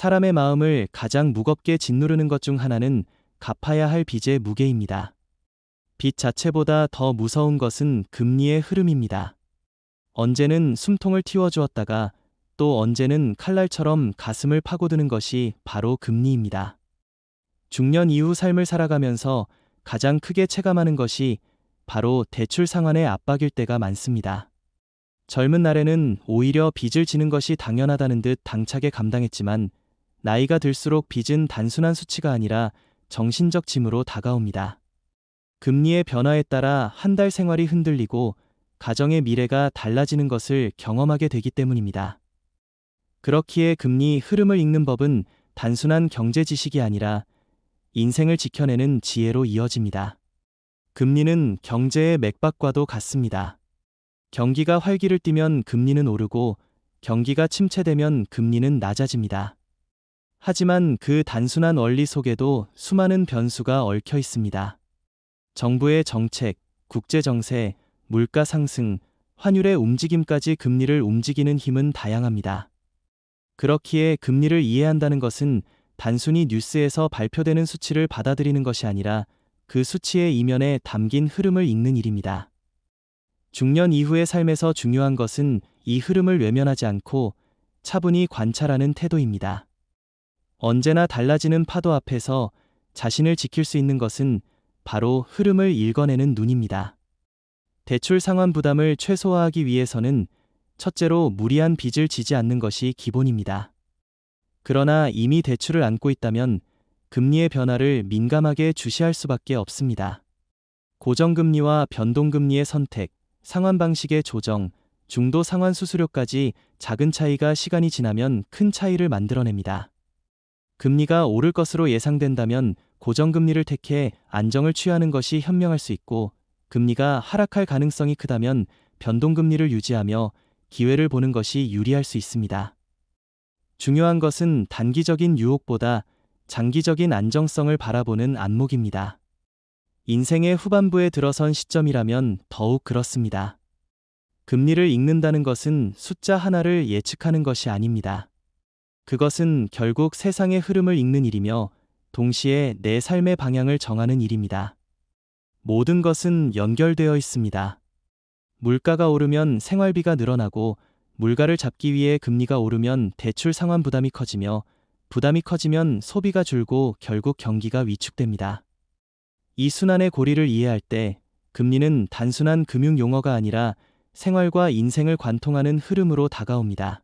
사람의 마음을 가장 무겁게 짓누르는 것 중 하나는 갚아야 할 빚의 무게입니다. 빚 자체보다 더 무서운 것은 금리의 흐름입니다. 언제는 숨통을 틔워주었다가 또 언제는 칼날처럼 가슴을 파고드는 것이 바로 금리입니다. 중년 이후 삶을 살아가면서 가장 크게 체감하는 것이 바로 대출 상환의 압박일 때가 많습니다. 젊은 날에는 오히려 빚을 지는 것이 당연하다는 듯 당차게 감당했지만 나이가 들수록 빚은 단순한 수치가 아니라 정신적 짐으로 다가옵니다. 금리의 변화에 따라 한 달 생활이 흔들리고 가정의 미래가 달라지는 것을 경험하게 되기 때문입니다. 그렇기에 금리 흐름을 읽는 법은 단순한 경제 지식이 아니라 인생을 지켜내는 지혜로 이어집니다. 금리는 경제의 맥박과도 같습니다. 경기가 활기를 띠면 금리는 오르고 경기가 침체되면 금리는 낮아집니다. 하지만 그 단순한 원리 속에도 수많은 변수가 얽혀 있습니다. 정부의 정책, 국제 정세, 물가 상승, 환율의 움직임까지 금리를 움직이는 힘은 다양합니다. 그렇기에 금리를 이해한다는 것은 단순히 뉴스에서 발표되는 수치를 받아들이는 것이 아니라 그 수치의 이면에 담긴 흐름을 읽는 일입니다. 중년 이후의 삶에서 중요한 것은 이 흐름을 외면하지 않고 차분히 관찰하는 태도입니다. 언제나 달라지는 파도 앞에서 자신을 지킬 수 있는 것은 바로 흐름을 읽어내는 눈입니다. 대출 상환 부담을 최소화하기 위해서는 첫째로 무리한 빚을 지지 않는 것이 기본입니다. 그러나 이미 대출을 안고 있다면 금리의 변화를 민감하게 주시할 수밖에 없습니다. 고정금리와 변동금리의 선택, 상환 방식의 조정, 중도 상환 수수료까지 작은 차이가 시간이 지나면 큰 차이를 만들어냅니다. 금리가 오를 것으로 예상된다면 고정금리를 택해 안정을 취하는 것이 현명할 수 있고, 금리가 하락할 가능성이 크다면 변동금리를 유지하며 기회를 보는 것이 유리할 수 있습니다. 중요한 것은 단기적인 유혹보다 장기적인 안정성을 바라보는 안목입니다. 인생의 후반부에 들어선 시점이라면 더욱 그렇습니다. 금리를 읽는다는 것은 숫자 하나를 예측하는 것이 아닙니다. 그것은 결국 세상의 흐름을 읽는 일이며 동시에 내 삶의 방향을 정하는 일입니다. 모든 것은 연결되어 있습니다. 물가가 오르면 생활비가 늘어나고, 물가를 잡기 위해 금리가 오르면 대출 상환 부담이 커지며, 부담이 커지면 소비가 줄고 결국 경기가 위축됩니다. 이 순환의 고리를 이해할 때 금리는 단순한 금융 용어가 아니라 생활과 인생을 관통하는 흐름으로 다가옵니다.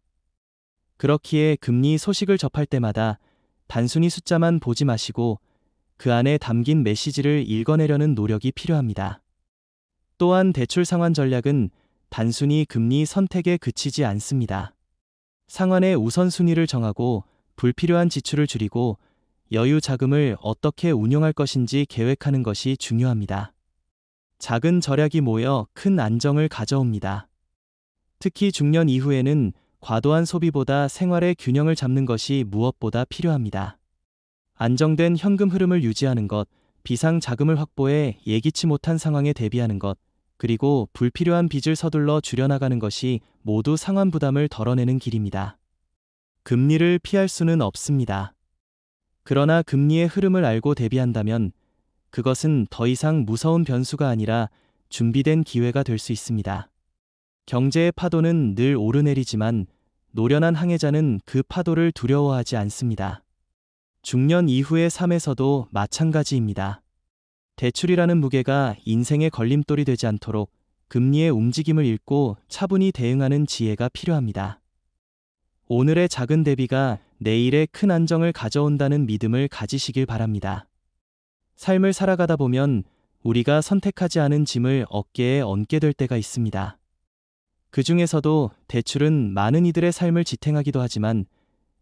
그렇기에 금리 소식을 접할 때마다 단순히 숫자만 보지 마시고 그 안에 담긴 메시지를 읽어내려는 노력이 필요합니다. 또한 대출 상환 전략은 단순히 금리 선택에 그치지 않습니다. 상환의 우선순위를 정하고 불필요한 지출을 줄이고 여유 자금을 어떻게 운용할 것인지 계획하는 것이 중요합니다. 작은 절약이 모여 큰 안정을 가져옵니다. 특히 중년 이후에는 과도한 소비보다 생활의 균형을 잡는 것이 무엇보다 필요합니다. 안정된 현금 흐름을 유지하는 것, 비상 자금을 확보해 예기치 못한 상황에 대비하는 것, 그리고 불필요한 빚을 서둘러 줄여나가는 것이 모두 상환 부담을 덜어내는 길입니다. 금리를 피할 수는 없습니다. 그러나 금리의 흐름을 알고 대비한다면 그것은 더 이상 무서운 변수가 아니라 준비된 기회가 될 수 있습니다. 경제의 파도는 늘 오르내리지만 노련한 항해자는 그 파도를 두려워하지 않습니다. 중년 이후의 삶에서도 마찬가지입니다. 대출이라는 무게가 인생의 걸림돌이 되지 않도록 금리의 움직임을 읽고 차분히 대응하는 지혜가 필요합니다. 오늘의 작은 대비가 내일의 큰 안정을 가져온다는 믿음을 가지시길 바랍니다. 삶을 살아가다 보면 우리가 선택하지 않은 짐을 어깨에 얹게 될 때가 있습니다. 그 중에서도 대출은 많은 이들의 삶을 지탱하기도 하지만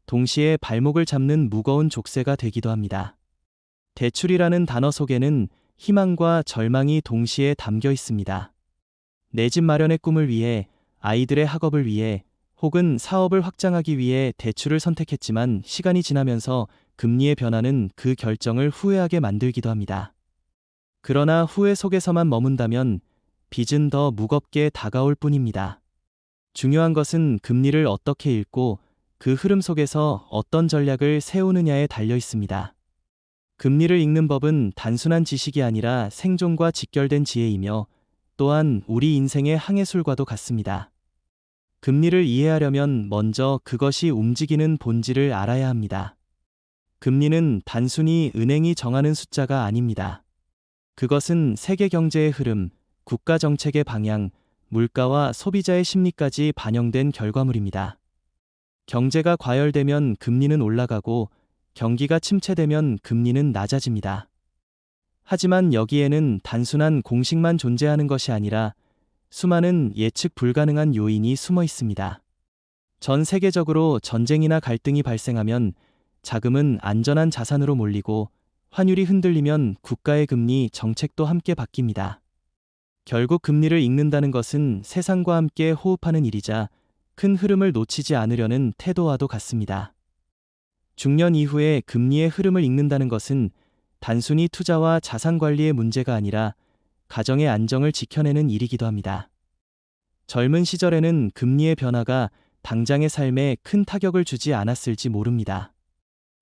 동시에 발목을 잡는 무거운 족쇄가 되기도 합니다. 대출이라는 단어 속에는 희망과 절망이 동시에 담겨 있습니다. 내 집 마련의 꿈을 위해, 아이들의 학업을 위해, 혹은 사업을 확장하기 위해 대출을 선택했지만 시간이 지나면서 금리의 변화는 그 결정을 후회하게 만들기도 합니다. 그러나 후회 속에서만 머문다면 빚은 더 무겁게 다가올 뿐입니다. 중요한 것은 금리를 어떻게 읽고 그 흐름 속에서 어떤 전략을 세우느냐에 달려 있습니다. 금리를 읽는 법은 단순한 지식이 아니라 생존과 직결된 지혜이며 또한 우리 인생의 항해술과도 같습니다. 금리를 이해하려면 먼저 그것이 움직이는 본질을 알아야 합니다. 금리는 단순히 은행이 정하는 숫자가 아닙니다. 그것은 세계 경제의 흐름, 국가 정책의 방향, 물가와 소비자의 심리까지 반영된 결과물입니다. 경제가 과열되면 금리는 올라가고 경기가 침체되면 금리는 낮아집니다. 하지만 여기에는 단순한 공식만 존재하는 것이 아니라 수많은 예측 불가능한 요인이 숨어 있습니다. 전 세계적으로 전쟁이나 갈등이 발생하면 자금은 안전한 자산으로 몰리고 환율이 흔들리면 국가의 금리 정책도 함께 바뀝니다. 결국 금리를 읽는다는 것은 세상과 함께 호흡하는 일이자 큰 흐름을 놓치지 않으려는 태도와도 같습니다. 중년 이후에 금리의 흐름을 읽는다는 것은 단순히 투자와 자산 관리의 문제가 아니라 가정의 안정을 지켜내는 일이기도 합니다. 젊은 시절에는 금리의 변화가 당장의 삶에 큰 타격을 주지 않았을지 모릅니다.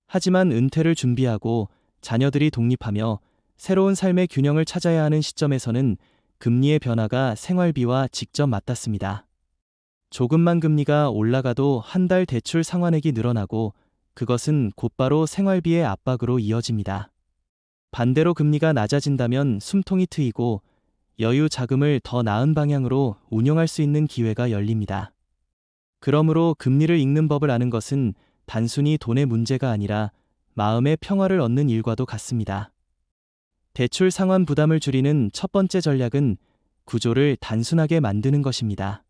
하지만 은퇴를 준비하고 자녀들이 독립하며 새로운 삶의 균형을 찾아야 하는 시점에서는 금리의 변화가 생활비와 직접 맞닿습니다. 조금만 금리가 올라가도 한 달 대출 상환액이 늘어나고 그것은 곧바로 생활비의 압박으로 이어집니다. 반대로 금리가 낮아진다면 숨통이 트이고 여유 자금을 더 나은 방향으로 운용할 수 있는 기회가 열립니다. 그러므로 금리를 읽는 법을 아는 것은 단순히 돈의 문제가 아니라 마음의 평화를 얻는 일과도 같습니다. 대출 상환 부담을 줄이는 첫 번째 전략은 구조를 단순하게 만드는 것입니다.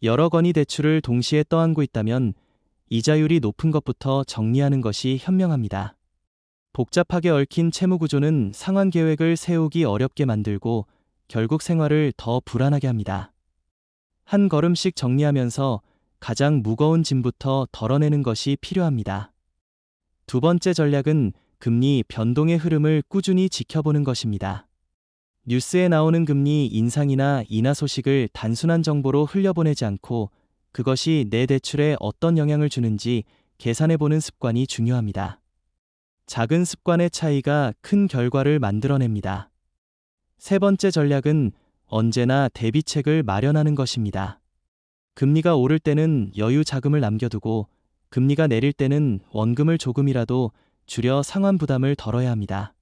여러 건의 대출을 동시에 떠안고 있다면 이자율이 높은 것부터 정리하는 것이 현명합니다. 복잡하게 얽힌 채무 구조는 상환 계획을 세우기 어렵게 만들고 결국 생활을 더 불안하게 합니다. 한 걸음씩 정리하면서 가장 무거운 짐부터 덜어내는 것이 필요합니다. 두 번째 전략은 금리 변동의 흐름을 꾸준히 지켜보는 것입니다. 뉴스에 나오는 금리 인상이나 인하 소식을 단순한 정보로 흘려보내지 않고 그것이 내 대출에 어떤 영향을 주는지 계산해보는 습관이 중요합니다. 작은 습관의 차이가 큰 결과를 만들어냅니다. 세 번째 전략은 언제나 대비책을 마련하는 것입니다. 금리가 오를 때는 여유 자금을 남겨두고 금리가 내릴 때는 원금을 조금이라도 줄여 상환 부담을 덜어야 합니다.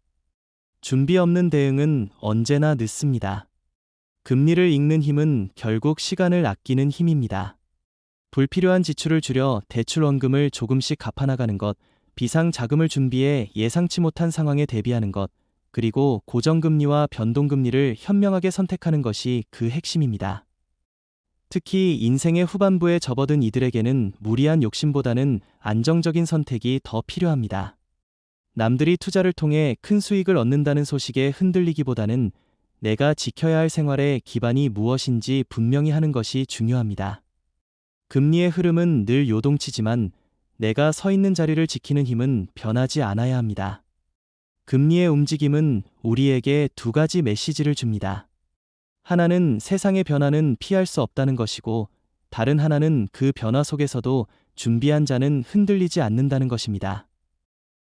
준비 없는 대응은 언제나 늦습니다. 금리를 읽는 힘은 결국 시간을 아끼는 힘입니다. 불필요한 지출을 줄여 대출 원금을 조금씩 갚아나가는 것, 비상 자금을 준비해 예상치 못한 상황에 대비하는 것, 그리고 고정금리와 변동금리를 현명하게 선택하는 것이 그 핵심입니다. 특히 인생의 후반부에 접어든 이들에게는 무리한 욕심보다는 안정적인 선택이 더 필요합니다. 남들이 투자를 통해 큰 수익을 얻는다는 소식에 흔들리기보다는 내가 지켜야 할 생활의 기반이 무엇인지 분명히 하는 것이 중요합니다. 금리의 흐름은 늘 요동치지만 내가 서 있는 자리를 지키는 힘은 변하지 않아야 합니다. 금리의 움직임은 우리에게 두 가지 메시지를 줍니다. 하나는 세상의 변화는 피할 수 없다는 것이고 다른 하나는 그 변화 속에서도 준비한 자는 흔들리지 않는다는 것입니다.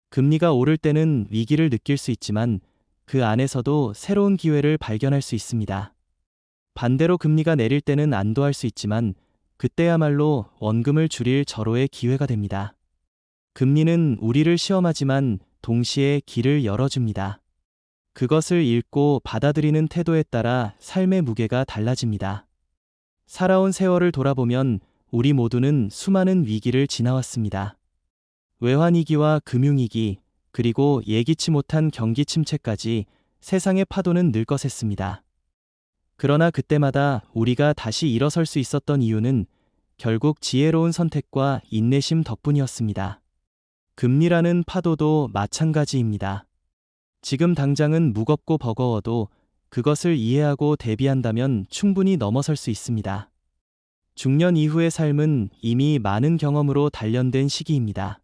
금리가 오를 때는 위기를 느낄 수 있지만 그 안에서도 새로운 기회를 발견할 수 있습니다. 반대로 금리가 내릴 때는 안도할 수 있지만 그때야말로 원금을 줄일 절호의 기회가 됩니다. 금리는 우리를 시험하지만 동시에 길을 열어줍니다. 그것을 읽고 받아들이는 태도에 따라 삶의 무게가 달라집니다. 살아온 세월을 돌아보면 우리 모두는 수많은 위기를 지나왔습니다. 외환위기와 금융위기, 그리고 예기치 못한 경기 침체까지 세상의 파도는 늘 거셌습니다. 그러나 그때마다 우리가 다시 일어설 수 있었던 이유는 결국 지혜로운 선택과 인내심 덕분이었습니다. 금리라는 파도도 마찬가지입니다. 지금 당장은 무겁고 버거워도 그것을 이해하고 대비한다면 충분히 넘어설 수 있습니다. 중년 이후의 삶은 이미 많은 경험으로 단련된 시기입니다.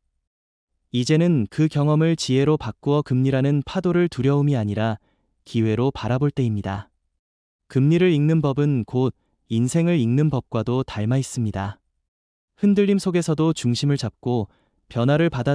이제는 그 경험을 지혜로 바꾸어 금리라는 파도를 두려움이 아니라 기회로 바라볼 때입니다. 금리를 읽는 법은 곧 인생을 읽는 법과도 닮아 있습니다. 흔들림 속에서도 중심을 잡고 변화를 받아